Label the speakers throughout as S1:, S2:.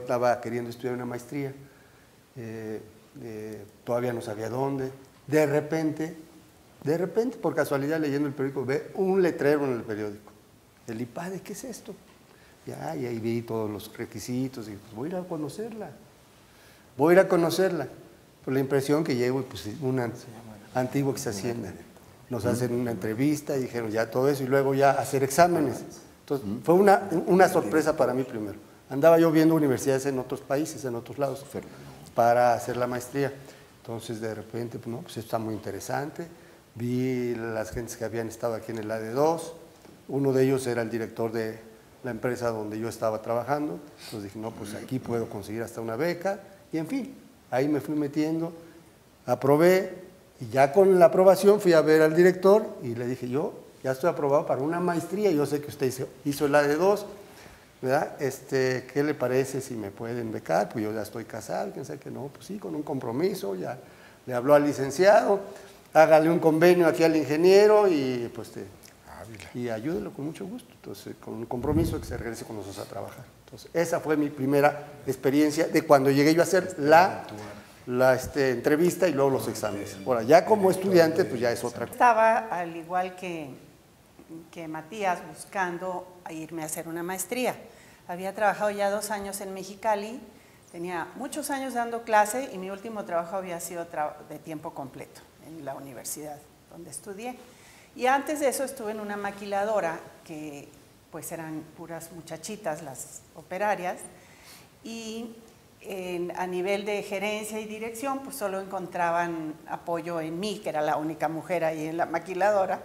S1: estaba queriendo estudiar una maestría, todavía no sabía dónde. De repente, por casualidad, leyendo el periódico, ve un letrero en el periódico. El IPADE, ¿qué es esto? Y ahí vi todos los requisitos y pues voy a ir a conocerla. Por la impresión que llego, pues una antigua ex hacienda. Nos hacen una entrevista y dijeron ya todo eso y luego ya hacer exámenes. Entonces fue una sorpresa para mí primero. Andaba yo viendo universidades en otros países, en otros lados, para hacer la maestría. Entonces de repente, pues, no, pues esto está muy interesante. Vi las gentes que habían estado aquí en el AD2. Uno de ellos era el director de la empresa donde yo estaba trabajando. Entonces dije, no, pues aquí puedo conseguir hasta una beca. Y en fin, ahí me fui metiendo, aprobé. Y ya con la aprobación fui a ver al director y le dije, yo ya estoy aprobado para una maestría. Yo sé que usted hizo el AD2, ¿verdad? ¿Qué le parece si me pueden becar? Pues yo ya estoy casado, quién sabe que no, pues sí, con un compromiso, ya le habló al licenciado, hágale un convenio aquí al ingeniero y pues y ayúdelo con mucho gusto. Entonces, con un compromiso que se regrese con nosotros a trabajar. Entonces, esa fue mi primera experiencia de cuando llegué yo a hacer la entrevista y luego los exámenes. Ahora, ya como estudiante, pues ya es otra cosa.
S2: Estaba, al igual que Matías, buscando irme a hacer una maestría. Había trabajado ya 2 años en Mexicali, tenía muchos años dando clase y mi último trabajo había sido de tiempo completo en la universidad donde estudié. Y antes de eso estuve en una maquiladora que pues eran puras muchachitas, las operarias, y a nivel de gerencia y dirección pues solo encontraban apoyo en mí, que era la única mujer ahí en la maquiladora,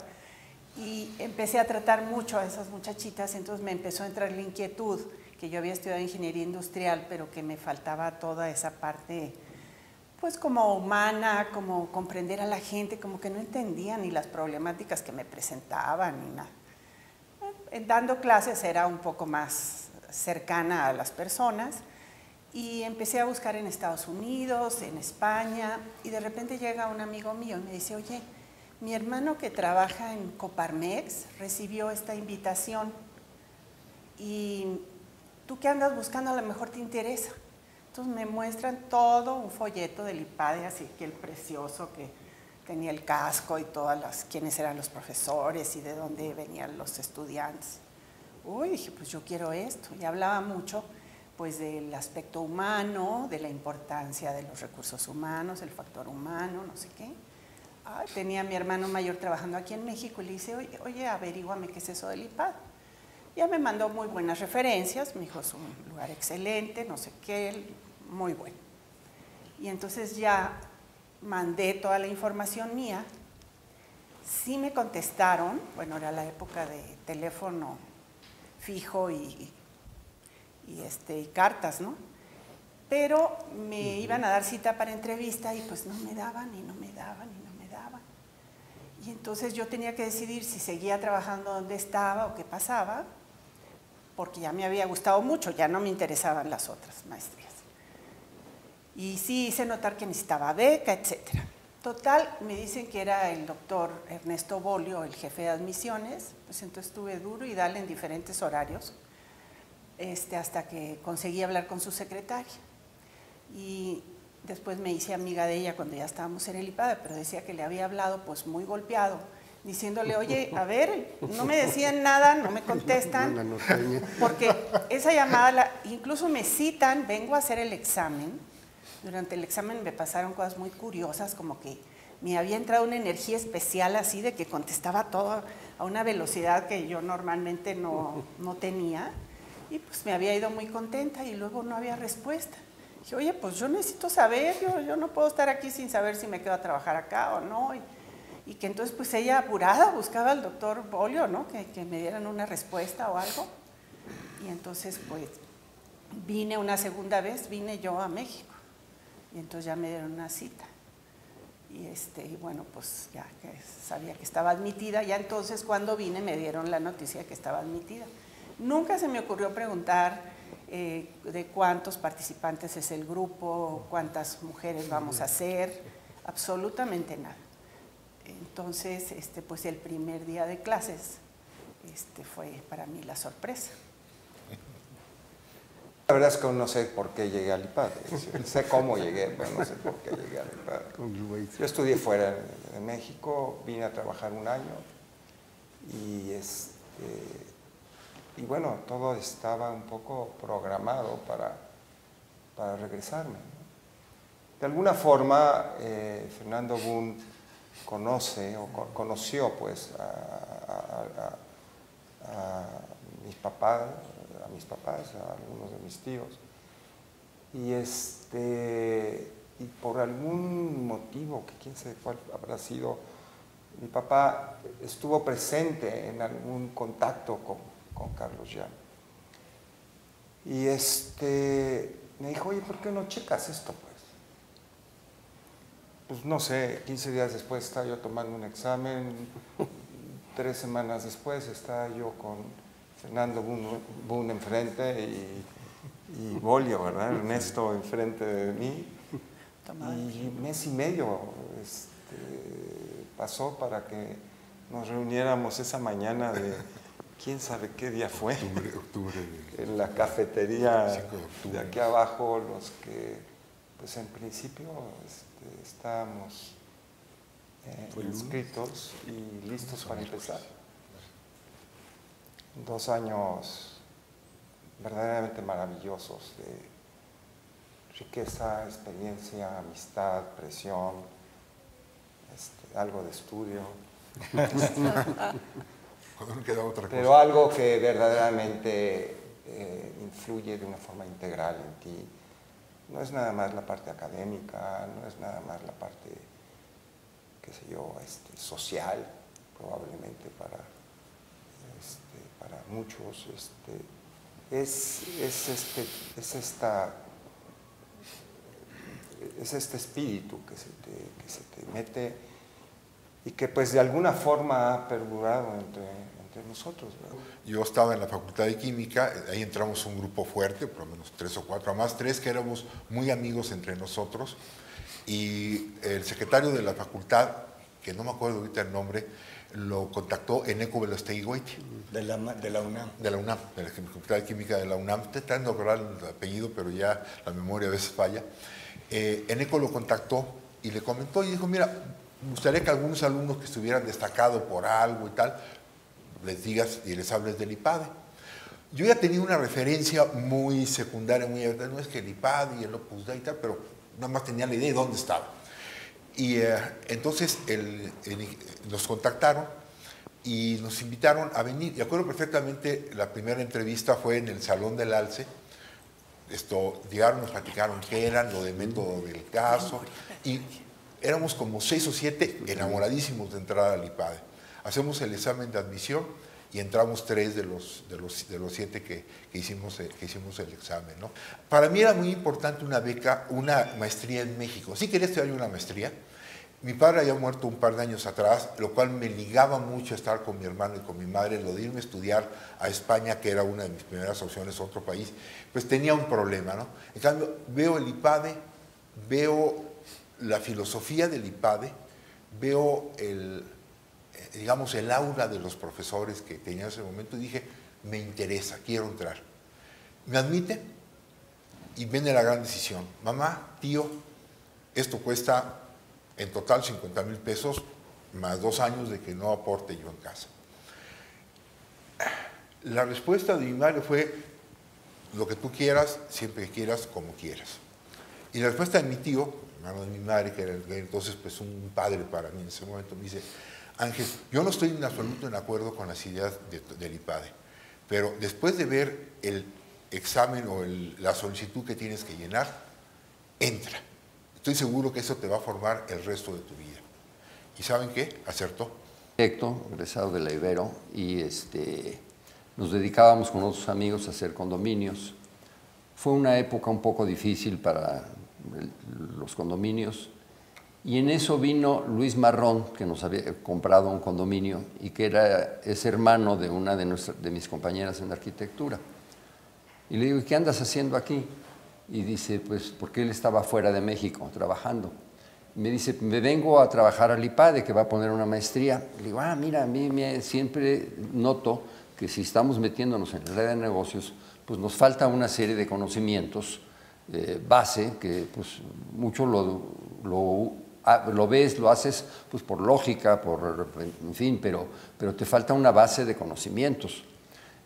S2: y empecé a tratar mucho a esas muchachitas. Entonces me empezó a entrar la inquietud, que yo había estudiado ingeniería industrial, pero que me faltaba toda esa parte pues como humana, como comprender a la gente, como que no entendía ni las problemáticas que me presentaban ni nada. Dando clases era un poco más cercana a las personas y empecé a buscar en Estados Unidos, en España, y de repente llega un amigo mío y me dice, oye, mi hermano que trabaja en Coparmex recibió esta invitación y tú que andas buscando a lo mejor te interesa. Entonces me muestran todo un folleto del IPADE, así que el precioso, que tenía el casco y quiénes eran los profesores y de dónde venían los estudiantes. Uy, dije, pues yo quiero esto. Y hablaba mucho pues del aspecto humano, de la importancia de los recursos humanos, el factor humano, no sé qué. Tenía a mi hermano mayor trabajando aquí en México y le dice, oye, averíguame qué es eso del IPADE. Ya me mandó muy buenas referencias, me dijo, es un lugar excelente, no sé qué, muy bueno. Y entonces ya mandé toda la información mía. Sí me contestaron, bueno, era la época de teléfono fijo y cartas, ¿no? Pero me iban a dar cita para entrevista y pues no me daban y no me daban y no me daban. Y entonces yo tenía que decidir si seguía trabajando donde estaba o qué pasaba, porque ya me había gustado mucho, ya no me interesaban las otras maestrías. Y sí hice notar que necesitaba beca, etcétera. Total, me dicen que era el doctor Ernesto Bolio, el jefe de admisiones, pues entonces estuve duro y dale en diferentes horarios, hasta que conseguí hablar con su secretaria. Y después me hice amiga de ella cuando ya estábamos en el IPADE, pero decía que le había hablado pues muy golpeado, diciéndole, oye, a ver, no me decían nada, no me contestan, porque esa llamada, incluso me citan, vengo a hacer el examen. Durante el examen me pasaron cosas muy curiosas, como que me había entrado una energía especial así de que contestaba todo a una velocidad que yo normalmente no tenía, y pues me había ido muy contenta y luego no había respuesta. Dije, oye, pues yo necesito saber, yo no puedo estar aquí sin saber si me quedo a trabajar acá o no. Y que entonces pues ella apurada buscaba al doctor Bolio, ¿no? Que me dieran una respuesta o algo. Y entonces pues vine una segunda vez, vine yo a México. Y entonces ya me dieron una cita. Y bueno, pues ya que sabía que estaba admitida, ya entonces cuando vine me dieron la noticia que estaba admitida. Nunca se me ocurrió preguntar de cuántos participantes es el grupo, cuántas mujeres vamos a ser, absolutamente nada. Entonces, pues el primer día de clases fue para mí la sorpresa.
S3: La verdad es que no sé por qué llegué al IPADE. Sé cómo llegué, pero no sé por qué llegué al IPADE. Yo estudié fuera de México, vine a trabajar un año y bueno, todo estaba un poco programado para regresarme, ¿no? De alguna forma, Fernando Boone conoció pues a mis papás, a algunos de mis tíos, y por algún motivo, que quién sabe cuál habrá sido, mi papá estuvo presente en algún contacto con Carlos Llano. Y me dijo, oye, ¿por qué no checas esto, pues? Pues no sé, 15 días después estaba yo tomando un examen, 3 semanas después estaba yo con Fernando Boone enfrente y Bolio, ¿verdad? Ernesto enfrente de mí. Y mes y medio pasó para que nos reuniéramos esa mañana de quién sabe qué día fue.
S4: Octubre.
S3: En la cafetería de aquí abajo, los que, pues en principio estábamos inscritos y listos para empezar. 2 años verdaderamente maravillosos de riqueza, experiencia, amistad, presión, algo de estudio. Pero algo que verdaderamente influye de una forma integral en ti. No es nada más la parte académica, no es nada más la parte, qué sé yo, social, probablemente para muchos. Es este espíritu que se te mete y que pues de alguna forma ha perdurado entre nosotros, ¿verdad?
S4: Yo estaba en la Facultad de Química, ahí entramos un grupo fuerte, por lo menos 3 o 4, más 3 que éramos muy amigos entre nosotros, y el secretario de la facultad, que no me acuerdo ahorita el nombre, lo contactó Eneco Velosteguigoiti.
S5: De la UNAM.
S4: De la UNAM, de la Facultad de Química de la UNAM. Estoy tratando de lograr el apellido, pero ya la memoria a veces falla. Eneco lo contactó y le comentó y dijo, mira, me gustaría que algunos alumnos que estuvieran destacados por algo y tal, les digas y les hables del IPADE. Yo ya tenía una referencia muy secundaria, muy abierta, no es que el IPADE y el Opus Dei y tal, pero nada más tenía la idea de dónde estaba. Y entonces nos contactaron y nos invitaron a venir. Y acuerdo perfectamente, la primera entrevista fue en el Salón del Alce. Llegaron, nos platicaron qué eran, lo de método del caso, y éramos como 6 o 7 enamoradísimos de entrar al IPADE. Hacemos el examen de admisión y entramos 3 de los 7 que hicimos el examen, ¿no? Para mí era muy importante una beca, una maestría en México. Sí quería estudiar una maestría. Mi padre había muerto un par de años atrás, lo cual me ligaba mucho a estar con mi hermano y con mi madre. Lo de irme a estudiar a España, que era una de mis primeras opciones, otro país, pues tenía un problema, ¿no? En cambio, veo el IPADE, veo la filosofía del IPADE, veo digamos, el aura de los profesores que tenía en ese momento y dije, me interesa, quiero entrar. Me admite y viene la gran decisión. Mamá, tío, esto cuesta en total 50,000 pesos, más 2 años de que no aporte yo en casa. La respuesta de mi madre fue, lo que tú quieras, siempre que quieras, como quieras. Y la respuesta de mi tío, hermano de mi madre, que era entonces pues un padre para mí en ese momento, me dice, Ángel, yo no estoy en absoluto en acuerdo con las ideas del IPADE, pero después de ver el examen o la solicitud que tienes que llenar, entra. Estoy seguro que eso te va a formar el resto de tu vida. ¿Y saben qué? Acertó.
S6: Egresado de la Ibero, y nos dedicábamos con otros amigos a hacer condominios. Fue una época un poco difícil para los condominios, y en eso vino Luis Marrón, que nos había comprado un condominio y que es hermano de una de mis compañeras en arquitectura. Y le digo, ¿qué andas haciendo aquí? Y dice, pues porque él estaba fuera de México trabajando. Y me dice, me vengo a trabajar al IPADE, que va a poner una maestría. Le digo, mira, a mí siempre noto que si estamos metiéndonos en la red de negocios, pues nos falta una serie de conocimientos base que pues mucho lo ves, lo haces pues por lógica, en fin, pero te falta una base de conocimientos.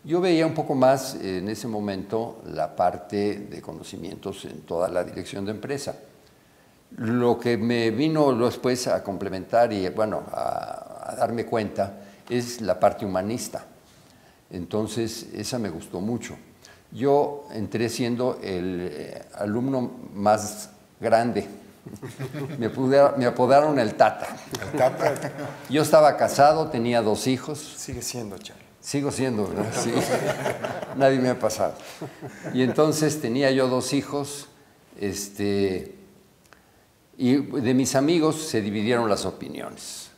S6: Yo veía un poco más en ese momento la parte de conocimientos en toda la dirección de empresa. Lo que me vino después a complementar y bueno, a darme cuenta es la parte humanista. Entonces, esa me gustó mucho. Yo entré siendo el alumno más grande. Me apodaron el Tata.
S4: El Tata.
S6: Yo estaba casado, tenía 2 hijos.
S3: Sigue siendo, Charlie.
S6: Sigo siendo, ¿verdad? Sí. Nadie me ha pasado. Y entonces tenía yo 2 hijos, y de mis amigos se dividieron las opiniones.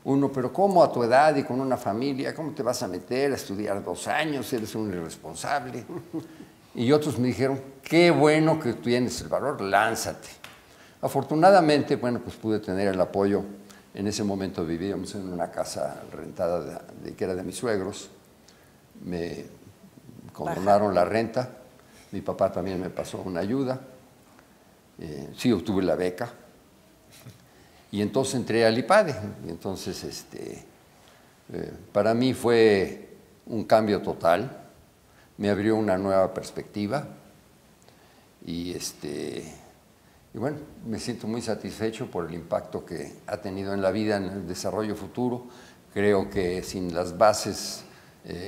S6: Uno, pero ¿cómo a tu edad y con una familia, cómo te vas a meter a estudiar 2 años? Eres un irresponsable. Y otros me dijeron, qué bueno que tienes el valor, lánzate. Afortunadamente, bueno, pues pude tener el apoyo. En ese momento vivíamos en una casa rentada que era de mis suegros. Me condonaron la renta. Mi papá también me pasó una ayuda. Sí, obtuve la beca. Y entonces entré al IPADE. Y entonces, para mí fue un cambio total. Me abrió una nueva perspectiva. Y bueno, me siento muy satisfecho por el impacto que ha tenido en la vida, en el desarrollo futuro. Creo que sin las bases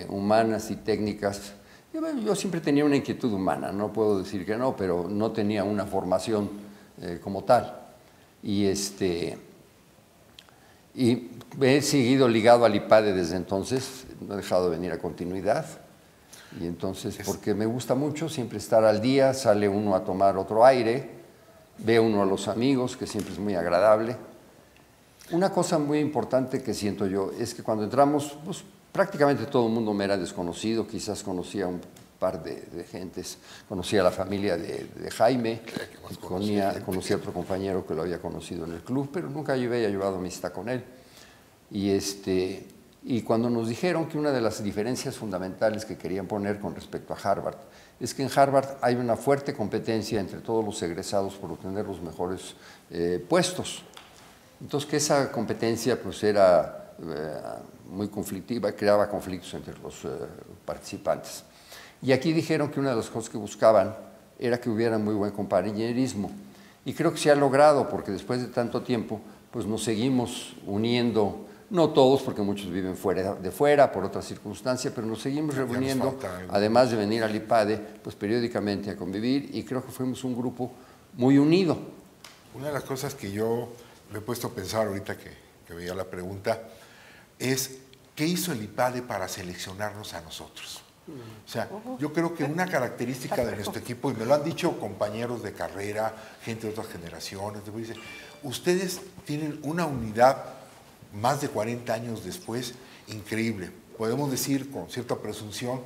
S6: humanas y técnicas, yo siempre tenía una inquietud humana, no puedo decir que no, pero no tenía una formación como tal. Y he seguido ligado al IPADE desde entonces, no he dejado de venir a continuidad. Y entonces, porque me gusta mucho siempre estar al día, sale uno a tomar otro aire, ve uno a los amigos, que siempre es muy agradable. Una cosa muy importante que siento yo es que cuando entramos, pues prácticamente todo el mundo me era desconocido, quizás conocía un par de gentes, conocía a la familia de Jaime, conocía a otro compañero que lo había conocido en el club, pero nunca había llevado amistad con él. Y cuando nos dijeron que una de las diferencias fundamentales que querían poner con respecto a Harvard es que en Harvard hay una fuerte competencia entre todos los egresados por obtener los mejores puestos. Entonces, que esa competencia pues era muy conflictiva, creaba conflictos entre los participantes. Y aquí dijeron que una de las cosas que buscaban era que hubiera muy buen compañerismo. Y creo que se ha logrado, porque después de tanto tiempo, pues nos seguimos uniendo. No todos, porque muchos viven fuera por otras circunstancias, pero nos seguimos reuniendo, además de venir al IPADE, pues periódicamente a convivir, y creo que fuimos un grupo muy unido.
S4: Una de las cosas que yo me he puesto a pensar ahorita que veía la pregunta es, ¿qué hizo el IPADE para seleccionarnos a nosotros? O sea, yo creo que una característica de nuestro equipo, y me lo han dicho compañeros de carrera, gente de otras generaciones, dicen, ustedes tienen una unidad más de 40 años después, increíble. Podemos decir con cierta presunción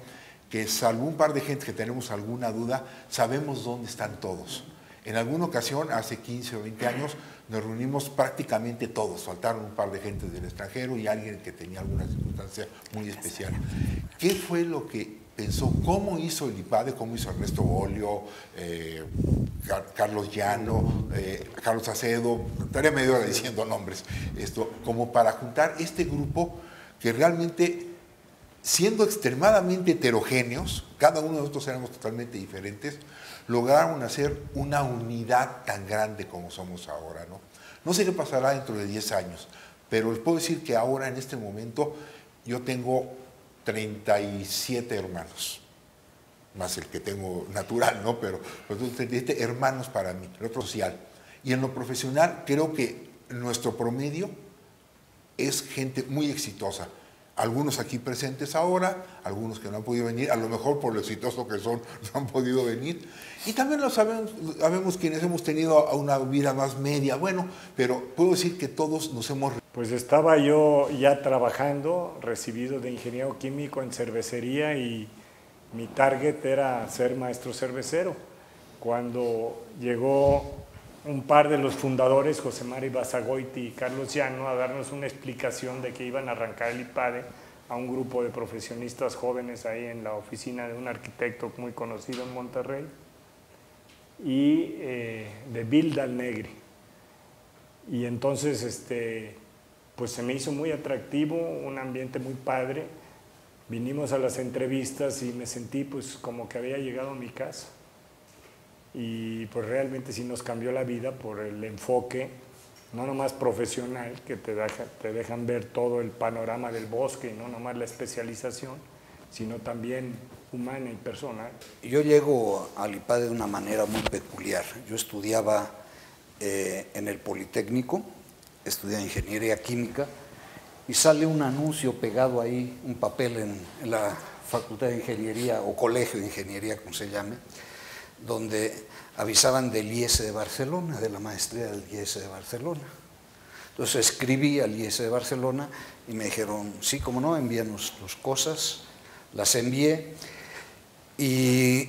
S4: que salvo un par de gente que tenemos alguna duda, sabemos dónde están todos. En alguna ocasión, hace 15 o 20 años, nos reunimos prácticamente todos. Faltaron un par de gentes del extranjero y alguien que tenía alguna circunstancia muy especial. ¿Qué fue lo que pensó? ¿Cómo hizo el IPADE? ¿Cómo hizo Ernesto Bolio, Carlos Llano, Carlos Acedo? Estaría media hora diciendo nombres. Como para juntar este grupo que realmente, siendo extremadamente heterogéneos, cada uno de nosotros éramos totalmente diferentes, lograron hacer una unidad tan grande como somos ahora, ¿no? No sé qué pasará dentro de 10 años, pero les puedo decir que ahora, en este momento, yo tengo 37 hermanos, más el que tengo natural, ¿no? Pero 37 hermanos para mí, el otro social. Y en lo profesional, creo que nuestro promedio es gente muy exitosa. Algunos aquí presentes ahora, algunos que no han podido venir, a lo mejor por lo exitoso que son, no han podido venir. Y también lo sabemos quienes hemos tenido una vida más media, bueno, pero puedo decir que todos nos hemos...
S5: Pues estaba yo ya trabajando, recibido de ingeniero químico en cervecería, y mi target era ser maestro cervecero. Cuando llegó un par de los fundadores, José Mari Basagoiti y Carlos Llano, a darnos una explicación de que iban a arrancar el IPADE, a un grupo de profesionistas jóvenes ahí en la oficina de un arquitecto muy conocido en Monterrey, y de Bildal Negri. Y entonces pues se me hizo muy atractivo, un ambiente muy padre. Vinimos a las entrevistas y me sentí pues como que había llegado a mi casa. Y pues realmente sí nos cambió la vida por el enfoque, no nomás profesional, que te dejan ver todo el panorama del bosque, y no nomás la especialización, sino también humana y personal.
S7: Yo llego al IPADE de una manera muy peculiar. Yo estudiaba en el Politécnico, estudié Ingeniería Química, y sale un anuncio pegado ahí, un papel en la Facultad de Ingeniería o Colegio de Ingeniería, como se llame, donde avisaban del IES de Barcelona, de la maestría del IES de Barcelona. Entonces escribí al IES de Barcelona y me dijeron, sí, cómo no, envíanos tus cosas. Las envié y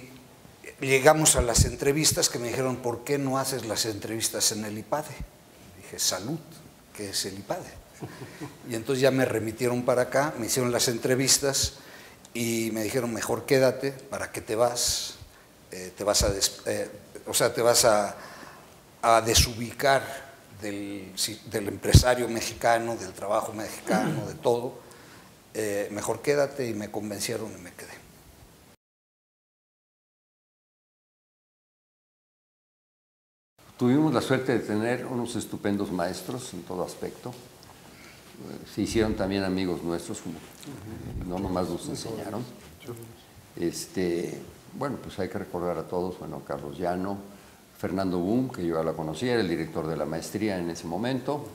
S7: llegamos a las entrevistas, que me dijeron, ¿por qué no haces las entrevistas en el IPADE? Dije, salud, ¿qué es el IPADE? Y entonces ya me remitieron para acá, me hicieron las entrevistas y me dijeron, mejor quédate, ¿para qué te vas? Te vas a desubicar del empresario mexicano, del trabajo mexicano, de todo. Mejor quédate, y me convencieron y me quedé.
S6: Tuvimos la suerte de tener unos estupendos maestros en todo aspecto. Se hicieron también amigos nuestros, no nomás nos enseñaron. Bueno, pues hay que recordar a todos, bueno, Carlos Llano, Fernando Boom, que yo ya la conocía, era el director de la maestría en ese momento,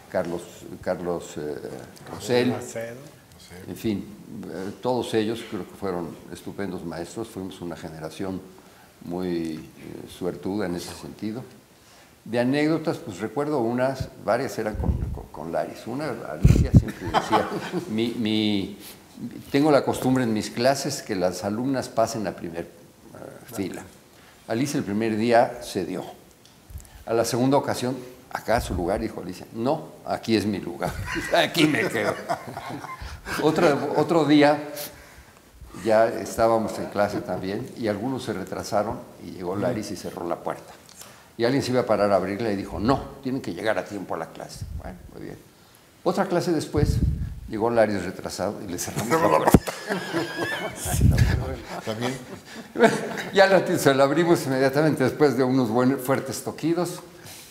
S6: Carlos Rosell, en fin, todos ellos creo que fueron estupendos maestros, fuimos una generación muy suertuda en ese sentido. De anécdotas, pues recuerdo varias eran con Laris. Una, Alicia siempre decía, tengo la costumbre en mis clases que las alumnas pasen a primer fila. Alicia el primer día cedió. A la segunda ocasión, acá a su lugar, dijo Alicia, no, aquí es mi lugar, aquí me quedo. Otro día, ya estábamos en clase también, y algunos se retrasaron, y llegó Laris y cerró la puerta. Y alguien se iba a parar a abrirla y dijo, no, tienen que llegar a tiempo a la clase. Bueno, muy bien. Otra clase después, llegó Laris retrasado y le cerramos la puerta.
S4: También.
S6: Ya se la abrimos inmediatamente después de unos fuertes toquidos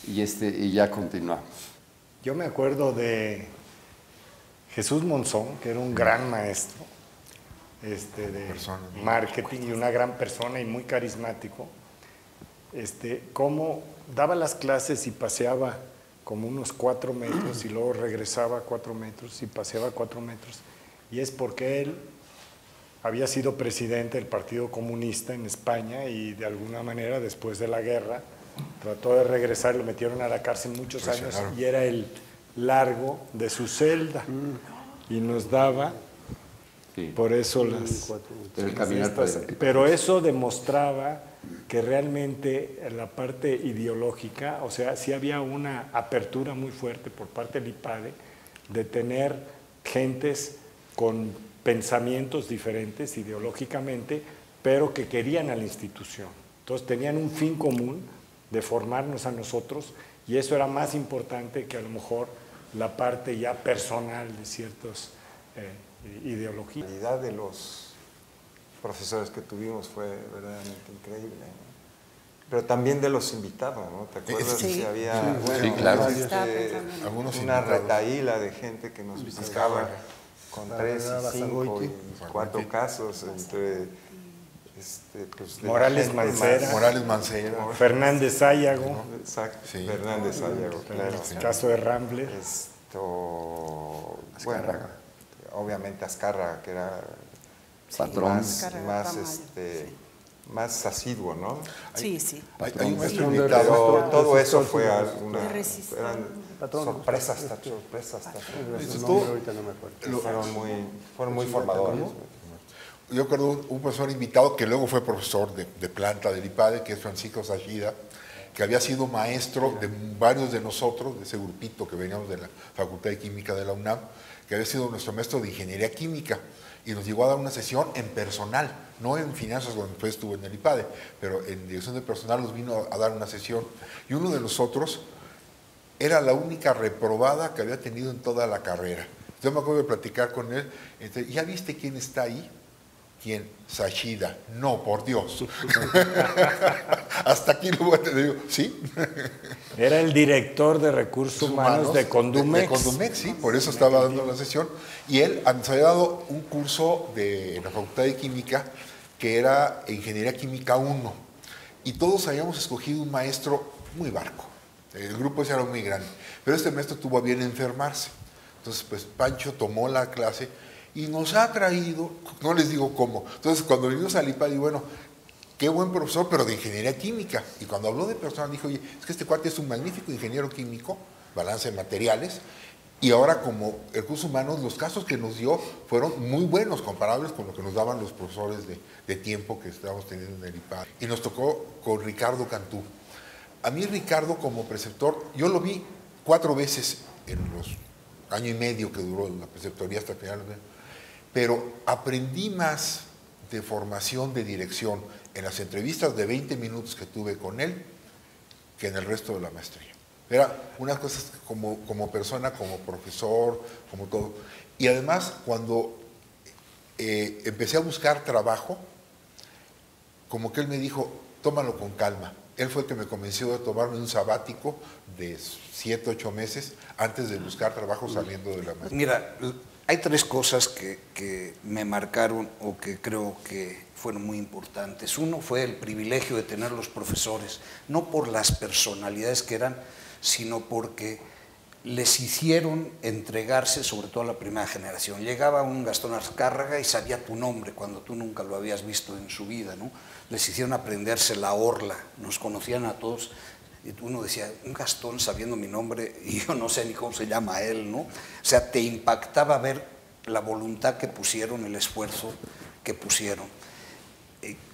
S6: y ya continuamos.
S5: Yo me acuerdo de Jesús Monzón, que era un gran maestro de marketing y una gran persona y muy carismático. Cómo daba las clases y paseaba como unos 4 metros y luego regresaba 4 metros y paseaba 4 metros. Y es porque él había sido presidente del Partido Comunista en España y de alguna manera después de la guerra trató de regresar, lo metieron a la cárcel muchos años y era el largo de su celda y nos daba, por eso pero eso demostraba que realmente la parte ideológica, o sea, sí había una apertura muy fuerte por parte del IPADE de tener gentes con pensamientos diferentes ideológicamente, pero que querían a la institución. Entonces tenían un fin común de formarnos a nosotros y eso era más importante que a lo mejor la parte ya personal de ciertas ideologías.
S3: La calidad de los profesores que tuvimos fue verdaderamente increíble, ¿no? Pero también de los invitados, ¿no? ¿Te acuerdas?
S2: Sí.
S3: Que había,
S6: Sí, claro.
S4: Algunos
S3: una
S4: invitados.
S3: retaíla de gente que nos visitaba con 3 y 5 y 4 casos entre pues, de
S5: Morales Mancera.
S4: Morales Mancera.
S5: Fernández Sáyago,
S3: Exacto,
S4: Sí.
S3: Fernández Sáyago, claro.
S5: el caso de Rambler.
S3: Bueno, obviamente Azcárraga, que era
S6: Patrón.
S3: más asiduo, ¿no?
S2: Sí, sí.
S4: Hay un maestro
S3: Pero
S4: invitado.
S3: todo eso fue
S2: De
S3: eran
S2: resistencia.
S3: sorpresas.
S1: Su nombre ahorita no me acuerdo.
S3: Fueron muy formadores.
S4: Yo recuerdo un profesor invitado que luego fue profesor de planta del IPADE, que es Francisco Sashida, que había sido maestro de varios de nosotros, de ese grupito que veníamos de la Facultad de Química de la UNAM, que había sido nuestro maestro de ingeniería química, y nos llegó a dar una sesión en personal, no en finanzas, donde después estuvo en el IPADE, pero en dirección de personal nos vino a dar una sesión. Y uno de nosotros era la única reprobada que había tenido en toda la carrera. Yo me acuerdo de platicar con él, ¿ya viste quién está ahí? ¿Quién? Sachida. No, por Dios. Hasta aquí lo voy a tener. ¿Sí?
S5: Era el director de recursos humanos de Condumex.
S4: De Condumex, sí, por eso estaba dando la sesión. Y él nos había dado un curso en la Facultad de Química que era Ingeniería Química 1. Y todos habíamos escogido un maestro muy barco. El grupo ese era muy grande. Pero este maestro tuvo a bien enfermarse. Entonces, pues Pancho tomó la clase y nos ha traído, no les digo cómo. Entonces, cuando vinimos al IPADE, bueno, qué buen profesor, pero de ingeniería química. Y cuando habló de personal, dijo, oye, es que este cuate es un magnífico ingeniero químico, balance de materiales, y ahora como recursos humanos, los casos que nos dio fueron muy buenos, comparables con lo que nos daban los profesores de tiempo que estábamos teniendo en el IPADE. Y nos tocó con Ricardo Cantú. A mí Ricardo como preceptor, yo lo vi 4 veces en los año y medio que duró la preceptoría hasta final, pero aprendí más de formación de dirección en las entrevistas de 20 minutos que tuve con él que en el resto de la maestría. Era unas cosas como persona, como profesor, como todo. Y además, cuando empecé a buscar trabajo, como que él me dijo, tómalo con calma. Él fue el que me convenció de tomarme un sabático de 7, 8 meses antes de buscar trabajo saliendo de la maestría.
S7: Mira, hay 3 cosas que me marcaron o que creo que fueron muy importantes. Uno fue el privilegio de tener los profesores, no por las personalidades que eran, sino porque les hicieron entregarse, sobre todo a la primera generación. Llegaba un Gastón Azcárraga y sabía tu nombre cuando tú nunca lo habías visto en su vida, ¿no? Les hicieron aprenderse la orla, nos conocían a todos. Y uno decía, un Gastón sabiendo mi nombre y yo no sé ni cómo se llama él, ¿no? O sea, te impactaba ver la voluntad que pusieron, el esfuerzo que pusieron.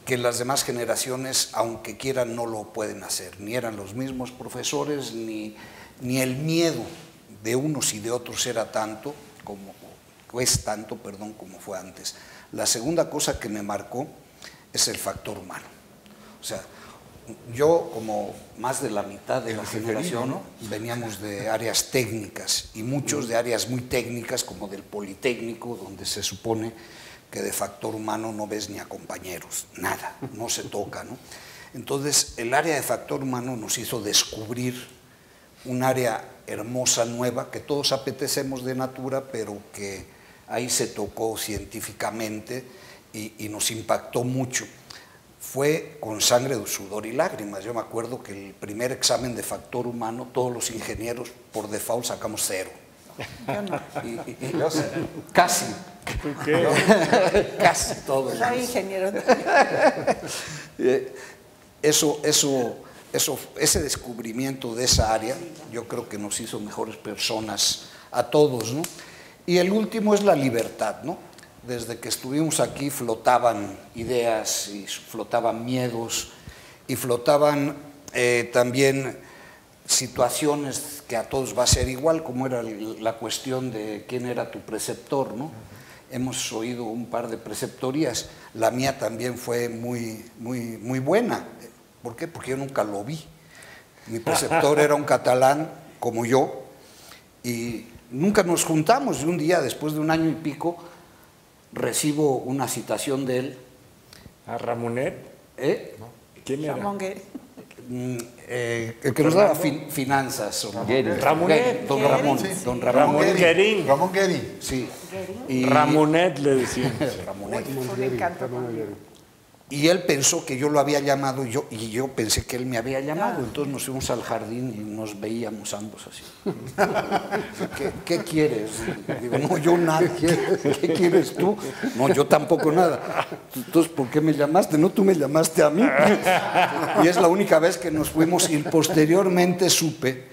S7: Que las demás generaciones, aunque quieran, no lo pueden hacer. Ni eran los mismos profesores, ni el miedo de unos y de otros era tanto, como fue antes. La segunda cosa que me marcó es el factor humano. O sea, yo, como más de la mitad de la generación, ¿no? Veníamos de áreas técnicas y muchos de áreas muy técnicas, como del Politécnico, donde se supone que de factor humano no ves ni a compañeros, nada, no se toca, ¿no? Entonces, el área de factor humano nos hizo descubrir un área hermosa, nueva, que todos apetecemos de natura, pero que ahí se tocó científicamente y nos impactó mucho. Fue con sangre, sudor y lágrimas. Yo me acuerdo que el primer examen de factor humano, todos los ingenieros por default sacamos 0.
S2: Yo no.
S7: Yo sé, casi.
S5: ¿Por qué?
S7: Casi todos.
S2: Soy ingeniero.
S7: Ese descubrimiento de esa área, yo creo que nos hizo mejores personas a todos, ¿no? Y el último es la libertad, ¿no? Desde que estuvimos aquí flotaban ideas y flotaban miedos y flotaban también situaciones que a todos va a ser igual, como era la cuestión de quién era tu preceptor, ¿no? Hemos oído un par de preceptorías, la mía también fue muy buena. ¿Por qué? Porque yo nunca lo vi. Mi preceptor era un catalán como yo y nunca nos juntamos, y un día, después de 1 año y pico, recibo una citación de él.
S5: ¿A Ramonet? ¿Quién era?
S2: Ramón Guerri.
S7: El que nos daba finanzas.
S5: Ramonet.
S7: Don Ramón.
S4: Sí.
S7: Don Ramón
S5: Guerín.
S4: Ramón Guerín.
S7: Sí.
S5: Ramonet le decían.
S7: Ramonet.
S2: Fue un encanto conmigo.
S7: Y él pensó que yo lo había llamado y yo pensé que él me había llamado. Entonces nos fuimos al jardín y nos veíamos ambos así. ¿Qué quieres? Digo, no, yo nada. ¿Qué quieres tú? No, yo tampoco nada. Entonces, ¿por qué me llamaste? No, tú me llamaste a mí. Y es la única vez que nos fuimos, y posteriormente supe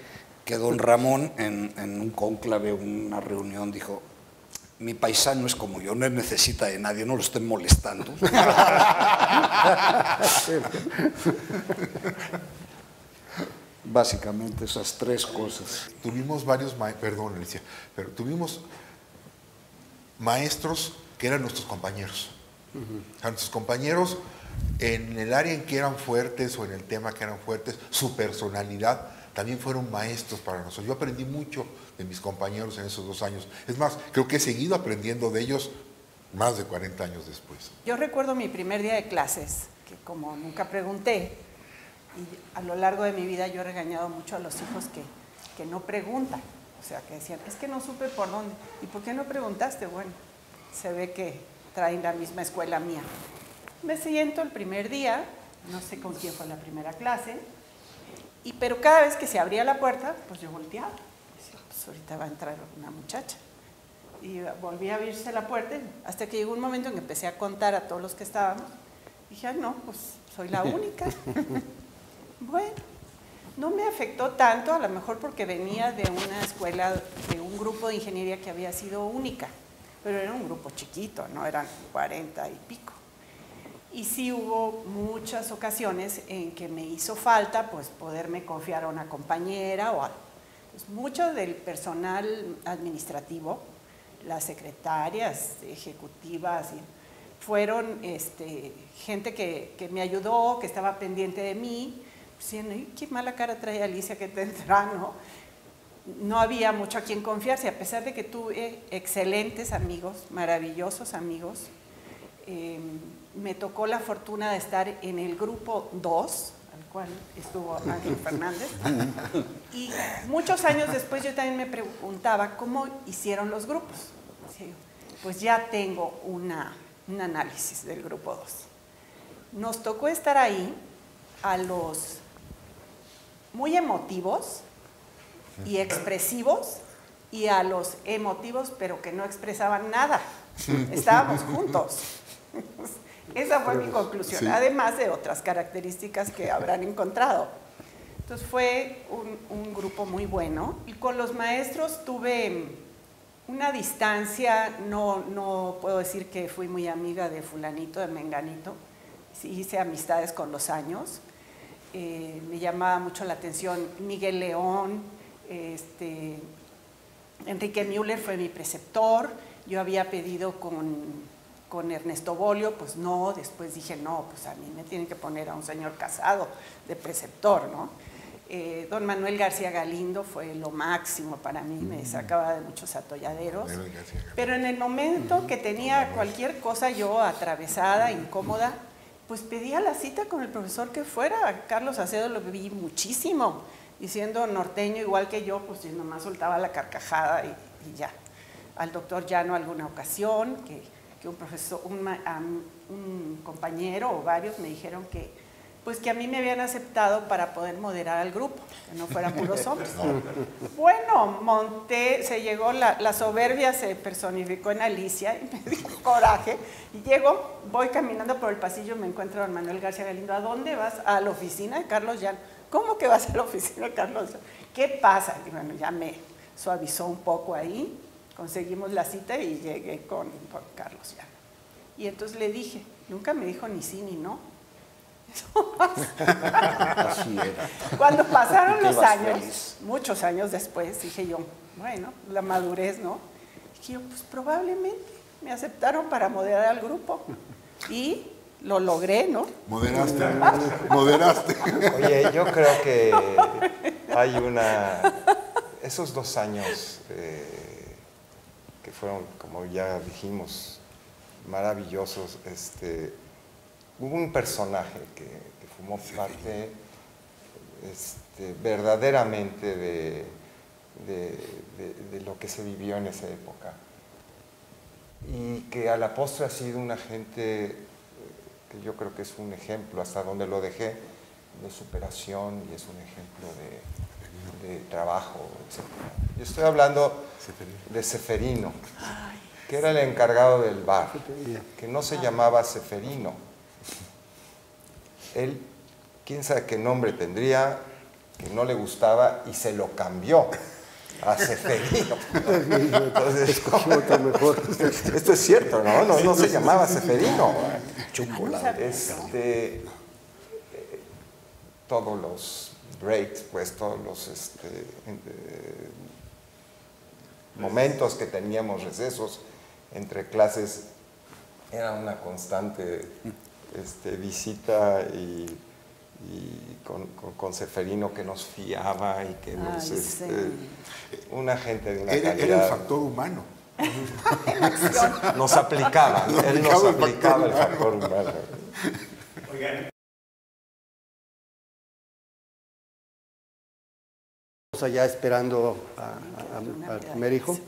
S7: que don Ramón en un cónclave, una reunión, dijo: mi paisano es como yo, no necesita de nadie, no lo estén molestando. Básicamente esas 3 cosas.
S4: Tuvimos varios, perdón, Alicia, pero tuvimos maestros que eran nuestros compañeros. A nuestros compañeros en el área en que eran fuertes o en el tema que eran fuertes, su personalidad, también fueron maestros para nosotros. Yo aprendí mucho de mis compañeros en esos 2 años. Es más, creo que he seguido aprendiendo de ellos más de 40 años después.
S2: Yo recuerdo mi primer día de clases, que como nunca pregunté, y a lo largo de mi vida yo he regañado mucho a los hijos que no preguntan. O sea, que decían, es que no supe por dónde. ¿Y por qué no preguntaste? Bueno, se ve que traen la misma escuela mía. Me siento el primer día, no sé con quién fue la primera clase, pero cada vez que se abría la puerta, pues yo volteaba. Decía, pues ahorita va a entrar una muchacha. Y volví a abrirse la puerta, hasta que llegó un momento en que empecé a contar a todos los que estábamos. Dije, no, pues soy la única. Bueno, no me afectó tanto, a lo mejor porque venía de una escuela, de un grupo de ingeniería que había sido única, pero era un grupo chiquito, no eran 40 y pico. Y sí hubo muchas ocasiones en que me hizo falta pues poderme confiar a una compañera o algo. Pues, mucho del personal administrativo, las secretarias ejecutivas, fueron gente que me ayudó, que estaba pendiente de mí, diciendo, qué mala cara trae Alicia que tendrá, ¿no? No había mucho a quien confiarse, a pesar de que tuve excelentes amigos, maravillosos amigos. Me tocó la fortuna de estar en el grupo 2, al cual estuvo Ángel Fernández, y muchos años después yo también me preguntaba cómo hicieron los grupos. Pues ya tengo un análisis del grupo 2. Nos tocó estar ahí a los muy emotivos y expresivos y a los emotivos pero que no expresaban nada. Estábamos juntos. Esa fue mi conclusión, sí. Además de otras características que habrán encontrado. Entonces fue un grupo muy bueno y con los maestros tuve una distancia, no puedo decir que fui muy amiga de fulanito, de menganito, sí hice amistades con los años. Me llamaba mucho la atención Miguel León, Enrique Müller fue mi preceptor, yo había pedido con Ernesto Bolio, pues no, después dije, no, pues a mí me tienen que poner a un señor casado de preceptor, ¿no? Don Manuel García Galindo fue lo máximo para mí, me sacaba de muchos atolladeros, pero en el momento que tenía cualquier cosa yo atravesada, incómoda, pues pedía la cita con el profesor que fuera. A Carlos Acedo lo vi muchísimo, y siendo norteño igual que yo, pues yo nomás soltaba la carcajada y ya. Al doctor Llano alguna ocasión, que un profesor, un compañero o varios me dijeron que a mí me habían aceptado para poder moderar al grupo, que no fueran puros hombres. Bueno, se llegó, la soberbia se personificó en Alicia y me dio coraje. Y llego, voy caminando por el pasillo, me encuentro a don Manuel García Galindo. ¿A dónde vas? A la oficina de Carlos Llano. ¿Cómo que vas a la oficina de Carlos Llano? ¿Qué pasa? Y bueno, ya me suavizó un poco ahí, conseguimos la cita y llegué con Carlos Llano. Y entonces le dije, nunca me dijo ni sí ni no.
S7: Así era.
S2: Cuando pasaron los años, feliz. Muchos años después, dije yo, bueno, la madurez, ¿no? Dije yo, pues probablemente me aceptaron para moderar al grupo y lo logré, ¿no?
S4: Moderaste, moderaste.
S3: Oye, yo creo que hay esos 2 años que fueron, como ya dijimos, maravillosos, hubo un personaje que formó parte verdaderamente de lo que se vivió en esa época y que a la postre ha sido una gente que yo creo que es un ejemplo, hasta donde lo dejé, de superación y es un ejemplo de trabajo, etc. Yo estoy hablando de Seferino, que era el encargado del bar, que no se llamaba Seferino. Él, quién sabe qué nombre tendría, que no le gustaba y se lo cambió a Seferino. Entonces, mejor. Esto es cierto, ¿no? No se llamaba Seferino. Todos los breaks, pues todos los momentos que teníamos recesos, entre clases era una constante visita y con Ceferino que nos fiaba y que nos...
S2: sí.
S3: una gente de una
S4: Era
S3: calidad...
S4: el factor humano.
S3: Nos aplicaba, él nos aplicaba el factor humano.
S1: Ya esperando al primer hijo,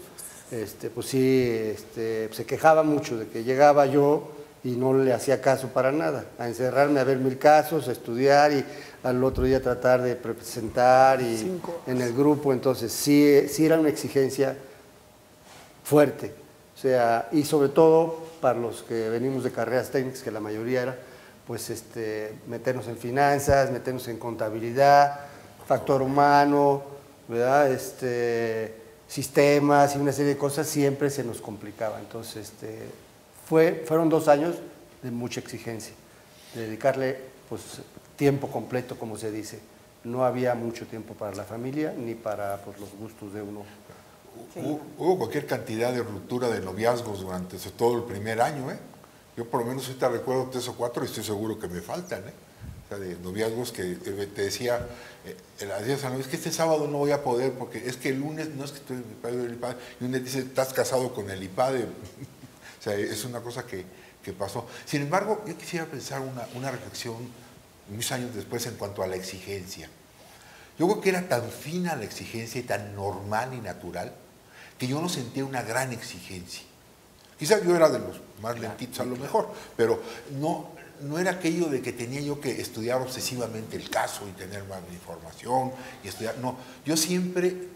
S1: pues sí, se quejaba mucho de que llegaba yo y no le hacía caso para nada, a encerrarme a ver 1000 casos, a estudiar y al otro día tratar de presentar y en el grupo. Entonces sí era una exigencia fuerte, o sea, y sobre todo para los que venimos de carreras técnicas, que la mayoría era, pues meternos en finanzas, meternos en contabilidad, factor humano, ¿verdad? Sistemas y una serie de cosas siempre se nos complicaba. Entonces, fueron 2 años de mucha exigencia, de dedicarle pues, tiempo completo, como se dice. No había mucho tiempo para la familia ni para pues, los gustos de uno.
S2: Sí.
S4: Hubo cualquier cantidad de ruptura de noviazgos durante todo el primer año, ¿eh? Yo por lo menos ahorita recuerdo 3 o 4 y estoy seguro que me faltan, ¿eh? O sea, de noviazgos que te decía, es que este sábado no voy a poder porque es que el lunes, no es que estoy en el IPADE, y un día dice, estás casado con el IPADE. O sea, es una cosa que pasó. Sin embargo, yo quisiera pensar una reflexión muchos años después en cuanto a la exigencia. Yo creo que era tan fina la exigencia y tan normal y natural que yo no sentía una gran exigencia. Quizás yo era de los más lentitos a lo mejor, pero no era aquello de que tenía yo que estudiar obsesivamente el caso y tener más información y estudiar. No, yo siempre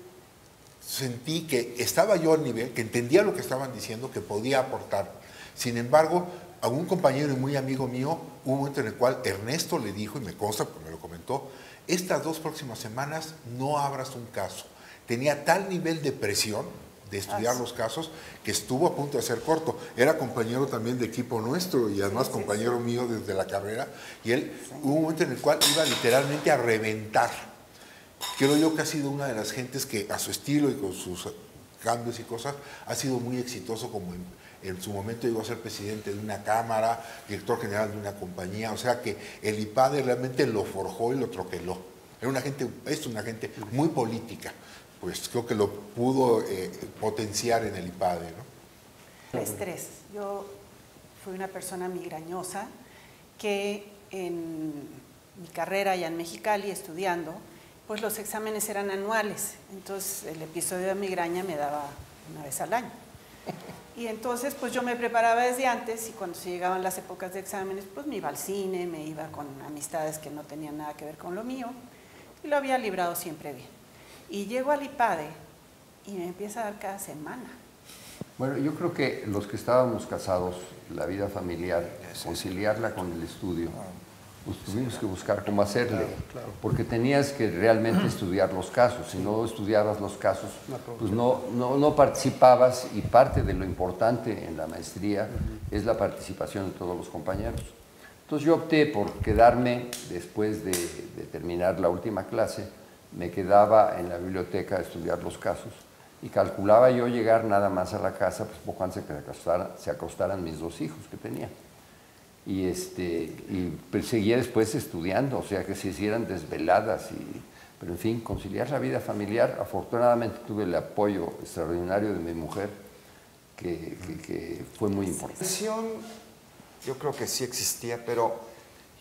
S4: sentí que estaba yo al nivel, que entendía lo que estaban diciendo, que podía aportar. Sin embargo, a un compañero y muy amigo mío, hubo un momento en el cual Ernesto le dijo, y me consta porque me lo comentó, estas 2 próximas semanas no abras un caso. Tenía tal nivel de presión de estudiar los casos que estuvo a punto de ser corto. Era compañero también de equipo nuestro y además compañero mío desde la carrera, y él hubo un momento en el cual iba literalmente a reventar. Creo yo que ha sido una de las gentes que a su estilo y con sus cambios y cosas ha sido muy exitoso, como en su momento llegó a ser presidente de una cámara, director general de una compañía, o sea que el IPADE realmente lo forjó y lo troqueló. Era una gente muy política, pues creo que lo pudo potenciar en el IPADE, ¿no?
S2: El estrés. Yo fui una persona migrañosa que en mi carrera allá en Mexicali estudiando, pues los exámenes eran anuales, entonces el episodio de migraña me daba 1 vez al año. Y entonces pues yo me preparaba desde antes y cuando se llegaban las épocas de exámenes pues me iba al cine, me iba con amistades que no tenían nada que ver con lo mío y lo había librado siempre bien. Y llego al IPADE y me empieza a dar cada semana.
S6: Bueno, yo creo que los que estábamos casados, la vida familiar, conciliarla con el estudio, pues tuvimos que buscar cómo hacerle, porque tenías que realmente estudiar los casos. Si no estudiabas los casos, pues no participabas, y parte de lo importante en la maestría es la participación de todos los compañeros. Entonces yo opté por quedarme, después de terminar la última clase, me quedaba en la biblioteca a estudiar los casos y calculaba yo llegar nada más a la casa pues poco antes de que se acostaran mis 2 hijos que tenía. Y pues seguía después estudiando, o sea que se hicieran desveladas, pero en fin, conciliar la vida familiar. Afortunadamente tuve el apoyo extraordinario de mi mujer, que fue muy importante.
S3: Yo creo que sí existía, pero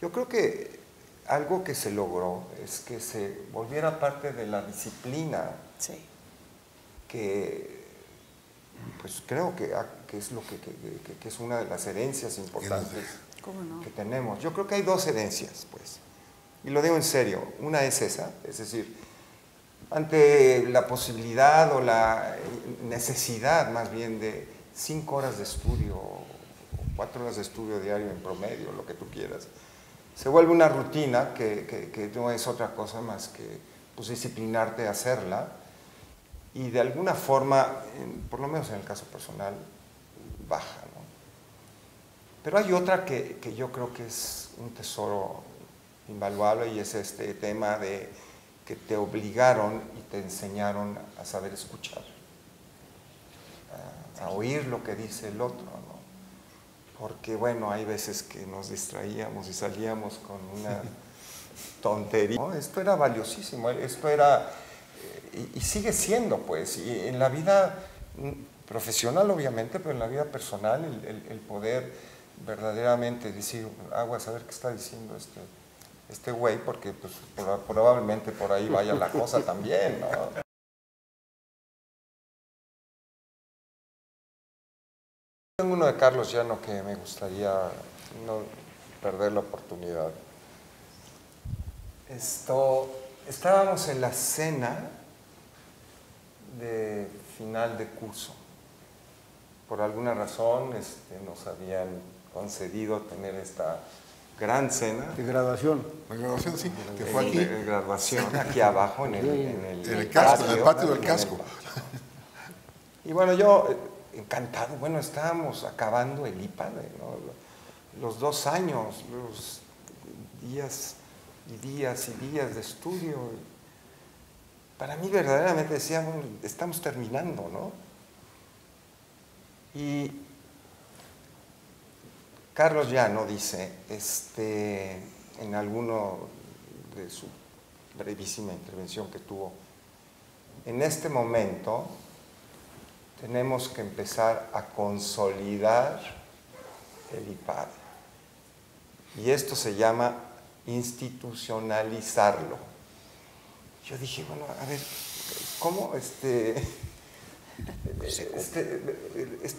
S3: yo creo que algo que se logró es que se volviera parte de la disciplina,
S2: Sí.
S3: que pues creo que es lo que es una de las herencias importantes
S2: ¿Cómo no?
S3: que tenemos. Yo creo que hay 2 herencias, pues, y lo digo en serio. Una es esa, es decir, ante la posibilidad o la necesidad más bien de 5 horas de estudio o 4 horas de estudio diario en promedio, lo que tú quieras, se vuelve una rutina que no es otra cosa más que pues, disciplinarte a hacerla, y de alguna forma, por lo menos en el caso personal, baja, ¿no? Pero hay otra que yo creo que es un tesoro invaluable, y es este tema de que te obligaron y te enseñaron a saber escuchar. a oír lo que dice el otro, ¿no? Porque, bueno, hay veces que nos distraíamos y salíamos con una tontería, ¿no? Esto era valiosísimo, esto era, y sigue siendo, pues, y en la vida profesional, obviamente, pero en la vida personal, el poder verdaderamente decir, aguas, a ver qué está diciendo este güey, porque pues, probablemente por ahí vaya la cosa también, ¿no? Tengo uno de Carlos Llano que me gustaría no perder la oportunidad. Estábamos en la cena de final de curso. Por alguna razón nos habían concedido tener esta gran cena.
S1: De graduación.
S4: La graduación, sí, que fue aquí.
S3: De graduación, aquí abajo, en
S4: el casco, en el patio del casco.
S3: Y bueno, yo, encantado, bueno, estábamos acabando el IPADE, ¿no? Los 2 años, los días y días y días de estudio. Para mí verdaderamente decía, bueno, estamos terminando, ¿no? Y Carlos Llano dice, en alguno de su brevísima intervención que tuvo, en este momento tenemos que empezar a consolidar el IPADE. Y esto se llama institucionalizarlo. Yo dije, bueno, a ver, ¿cómo este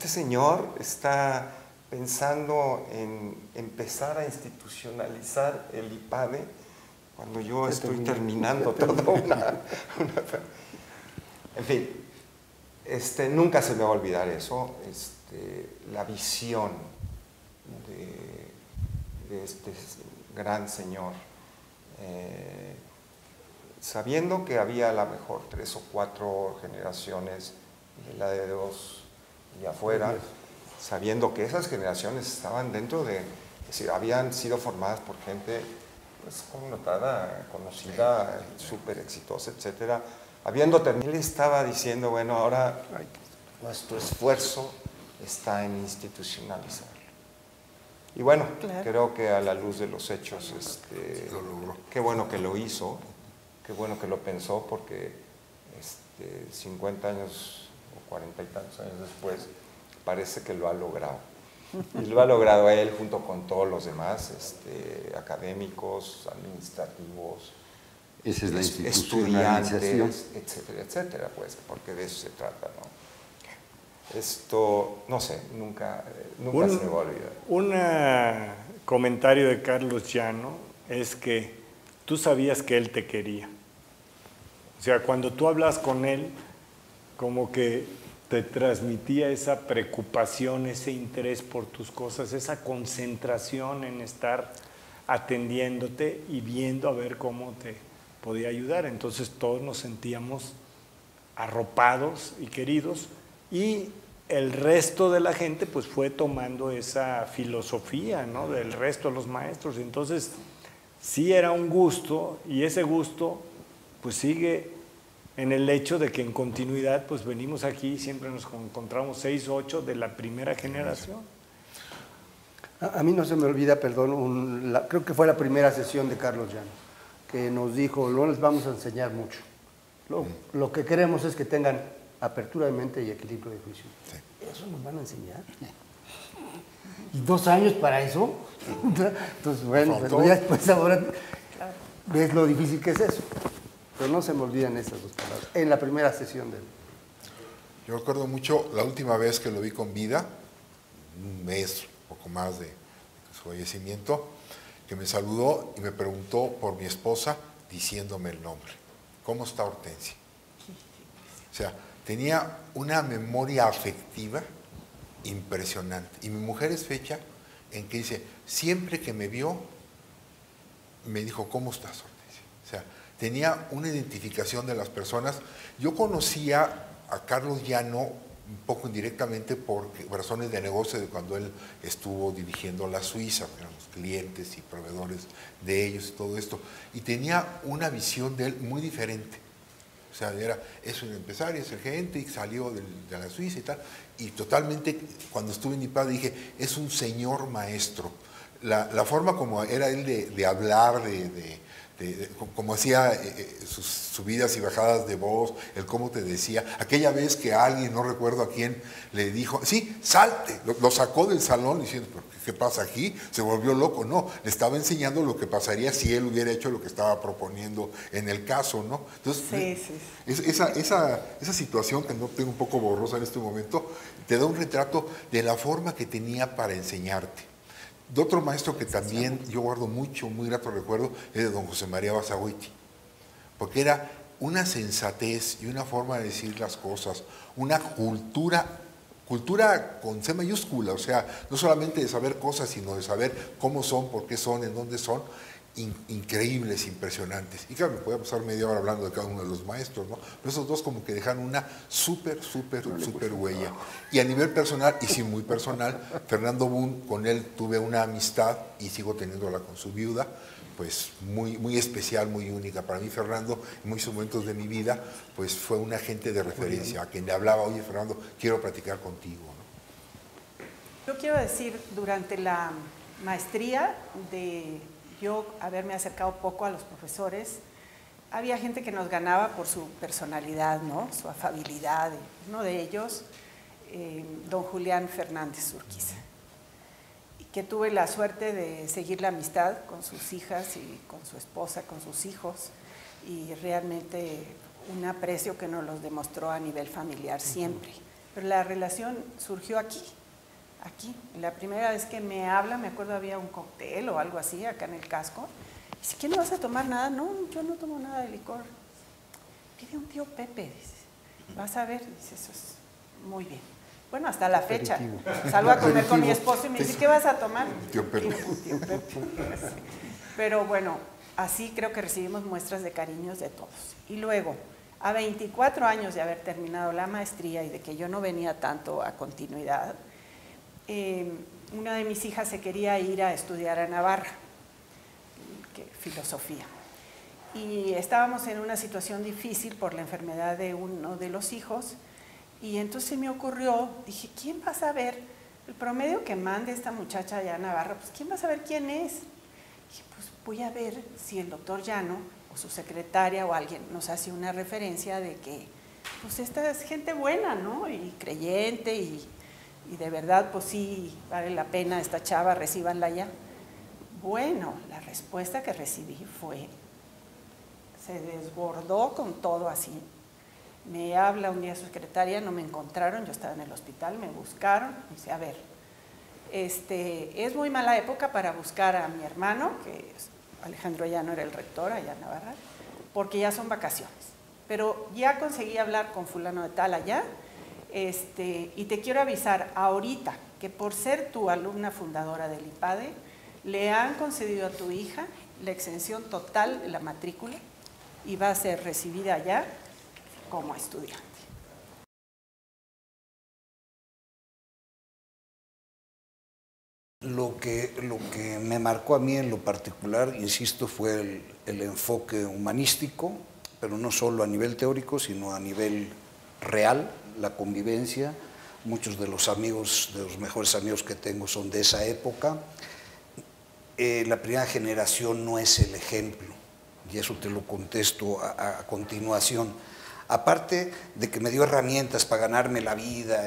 S3: señor está pensando en empezar a institucionalizar el IPADE cuando yo estoy terminando toda una... En fin, nunca se me va a olvidar eso, la visión de este gran señor, sabiendo que había a lo mejor 3 o 4 generaciones de la de 2 y afuera, sabiendo que esas generaciones estaban dentro de, es decir, habían sido formadas por gente pues, connotada, conocida, súper exitosa, etcétera. Habiendo terminado, él estaba diciendo, bueno, ahora nuestro esfuerzo está en institucionalizarlo. Y bueno, claro, creo que a la luz de los hechos,
S4: lo logró.
S3: Qué bueno que lo hizo, qué bueno que lo pensó, porque 50 años o 40 y tantos años después, parece que lo ha logrado. Y lo ha logrado él junto con todos los demás, académicos, administrativos,
S6: esa es la institucionalización,
S3: estudiantes, etcétera, etcétera, pues, porque de eso se trata, ¿no? Esto, no sé, nunca se me va a olvidar.
S5: Un comentario de Carlos Llano es que tú sabías que él te quería. O sea, cuando tú hablas con él, como que te transmitía esa preocupación, ese interés por tus cosas, esa concentración en estar atendiéndote y viendo a ver cómo te podía ayudar. Entonces todos nos sentíamos arropados y queridos, y el resto de la gente pues fue tomando esa filosofía, ¿no?, del resto de los maestros. Entonces sí era un gusto, y ese gusto pues sigue en el hecho de que en continuidad pues venimos aquí, siempre nos encontramos 6 o 8 de la primera generación.
S1: A mí no se me olvida, perdón, creo que fue la primera sesión de Carlos Llano, que nos dijo, no les vamos a enseñar mucho. Lo que queremos es que tengan apertura de mente y equilibrio de juicio. Sí. ¿Eso nos van a enseñar? ¿Y 2 años para eso? Entonces, bueno, pues ya después ahora ves lo difícil que es eso. Pero no se me olvidan esas 2 palabras. En la primera sesión de él.
S4: Yo recuerdo mucho la última vez que lo vi con vida, un mes, poco más de su fallecimiento, que me saludó y me preguntó por mi esposa diciéndome el nombre. ¿Cómo está Hortensia? O sea, tenía una memoria afectiva impresionante. Y mi mujer es fecha en que dice, siempre que me vio, me dijo, ¿cómo estás, Hortensia? O sea, tenía una identificación de las personas. Yo conocía a Carlos Llano un poco indirectamente por razones de negocio de cuando él estuvo dirigiendo la Suiza, éramos clientes y proveedores de ellos y todo esto. Y tenía una visión de él muy diferente. O sea, es un empresario, es el gerente y salió de la Suiza y tal. Y totalmente, cuando estuve en IPADE dije, es un señor maestro. La forma como era él de hablar, como hacía sus subidas y bajadas de voz, el cómo te decía, aquella vez que alguien, no recuerdo a quién, le dijo, sí, salte, lo sacó del salón diciendo, ¿qué pasa aquí? Se volvió loco, no, le estaba enseñando lo que pasaría si él hubiera hecho lo que estaba proponiendo en el caso, ¿no? Entonces, esa situación que no tengo un poco borrosa en este momento, te da un retrato de la forma que tenía para enseñarte. De otro maestro que también yo guardo mucho, muy grato recuerdo, es de don José María Basaguiti, porque era una sensatez y una forma de decir las cosas, una cultura con C mayúscula, o sea, no solamente de saber cosas, sino de saber cómo son, por qué son, en dónde son, increíbles, impresionantes. Y claro, me podía pasar media hora hablando de cada uno de los maestros, ¿no? Pero esos dos como que dejaron una súper huella. Y a nivel personal, y sí muy personal, Fernando Boone, con él tuve una amistad y sigo teniéndola con su viuda, pues muy especial, muy única. Para mí Fernando, en muchos momentos de mi vida, pues fue un agente de referencia, a quien le hablaba, oye Fernando, quiero platicar contigo, ¿no?
S2: Yo quiero decir, durante la maestría yo haberme acercado poco a los profesores, había gente que nos ganaba por su personalidad, ¿no? Su afabilidad. Uno de ellos, don Julián Fernández Urquiza, y que tuve la suerte de seguir la amistad con sus hijas y con su esposa, con sus hijos, y realmente un aprecio que nos los demostró a nivel familiar siempre. Pero la relación surgió aquí. La primera vez que me habla, me acuerdo había un cóctel o algo así acá en el casco. Dice, ¿qué no vas a tomar nada? No, yo no tomo nada de licor. Pide un tío Pepe, dice. Vas a ver, dice, eso es muy bien. Bueno, hasta la fecha. Salgo a comer con mi esposo y me dice, ¿qué vas a tomar?
S4: Tío Pepe.
S2: Tío Pepe. Pero bueno, así creo que recibimos muestras de cariños de todos. Y luego, a 24 años de haber terminado la maestría y de que yo no venía tanto a continuidad, una de mis hijas se quería ir a estudiar a Navarra, filosofía. Y estábamos en una situación difícil por la enfermedad de uno de los hijos, y entonces me ocurrió, dije, ¿quién va a saber el promedio que mande esta muchacha allá a Navarra? Pues ¿quién va a saber quién es? Dije, pues voy a ver si el doctor Llano o su secretaria o alguien nos hace una referencia de que pues esta es gente buena, ¿no? Y creyente y de verdad, pues sí, vale la pena esta chava, recíbanla ya. Bueno, la respuesta que recibí se desbordó con todo así. Me habla un día su secretaria, no me encontraron, yo estaba en el hospital, me buscaron, me dice, a ver, es muy mala época para buscar a mi hermano, que Alejandro Llano era el rector allá en Navarra, porque ya son vacaciones. Pero ya conseguí hablar con fulano de tal allá, y te quiero avisar ahorita que por ser tu alumna fundadora del IPADE, le han concedido a tu hija la exención total de la matrícula y va a ser recibida allá como estudiante.
S7: Lo que me marcó a mí en lo particular, insisto, fue el enfoque humanístico, pero no solo a nivel teórico, sino a nivel real, la convivencia. Muchos de los mejores amigos que tengo son de esa época. La primera generación no es el ejemplo, y eso te lo contesto a continuación. Aparte de que me dio herramientas para ganarme la vida,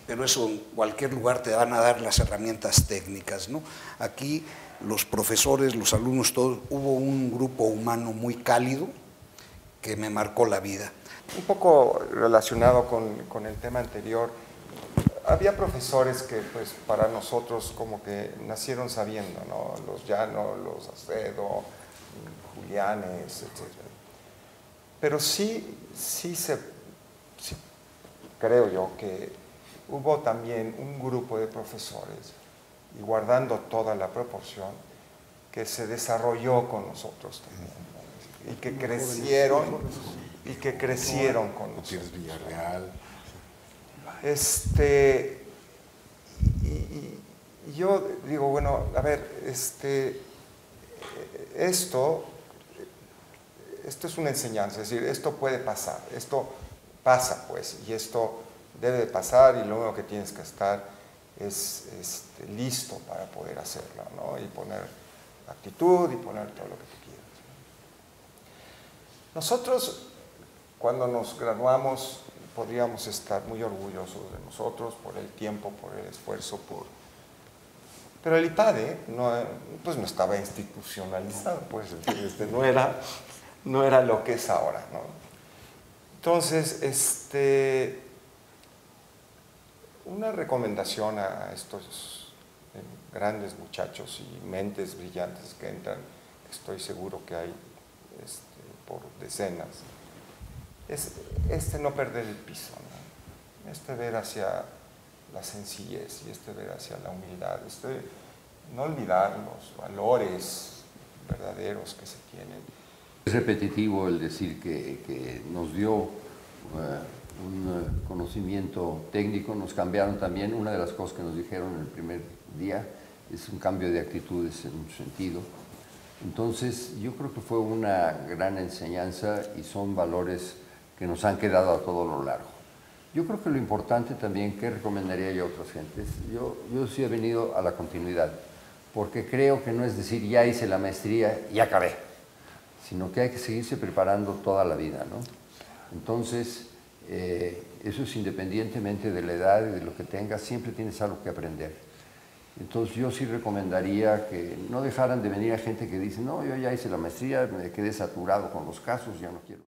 S7: pero eso en cualquier lugar te van a dar las herramientas técnicas, ¿no? Aquí los profesores, los alumnos, todos, hubo un grupo humano muy cálido que me marcó la vida.
S3: Un poco relacionado con el tema anterior, había profesores que pues para nosotros como que nacieron sabiendo, ¿no? Los Llano, los Acedo, Julianes, etc. Pero sí creo yo que hubo también un grupo de profesores, y guardando toda la proporción, que se desarrolló con nosotros también, ¿no? Y que crecieron con nosotros.
S4: Villarreal.
S3: Y yo digo, bueno, a ver, esto esto es una enseñanza, es decir, esto puede pasar, esto pasa pues, y esto debe de pasar y lo único que tienes que estar es listo para poder hacerlo, ¿no? Y poner actitud y poner todo lo que tú quieras. Nosotros, cuando nos graduamos, podríamos estar muy orgullosos de nosotros por el tiempo, por el esfuerzo, pero el IPADE pues no estaba institucionalizado, pues no era lo que es ahora, ¿no? Entonces, una recomendación a estos grandes muchachos y mentes brillantes que entran, estoy seguro que hay por decenas, es no perder el piso, ¿no? Ver hacia la sencillez y ver hacia la humildad, no olvidar los valores verdaderos que se tienen.
S6: Es repetitivo el decir que nos dio un conocimiento técnico, nos cambiaron también. Una de las cosas que nos dijeron el primer día es un cambio de actitudes en un sentido. Entonces, yo creo que fue una gran enseñanza y son valores que nos han quedado a todo lo largo. Yo creo que lo importante también, que recomendaría yo a otras gentes, yo sí he venido a la continuidad, porque creo que no es decir, ya hice la maestría y acabé, sino que hay que seguirse preparando toda la vida, ¿no? Entonces, eso es independientemente de la edad y de lo que tengas, siempre tienes algo que aprender. Entonces, yo sí recomendaría que no dejaran de venir a gente que dice, no, yo ya hice la maestría, me quedé saturado con los casos, ya no quiero.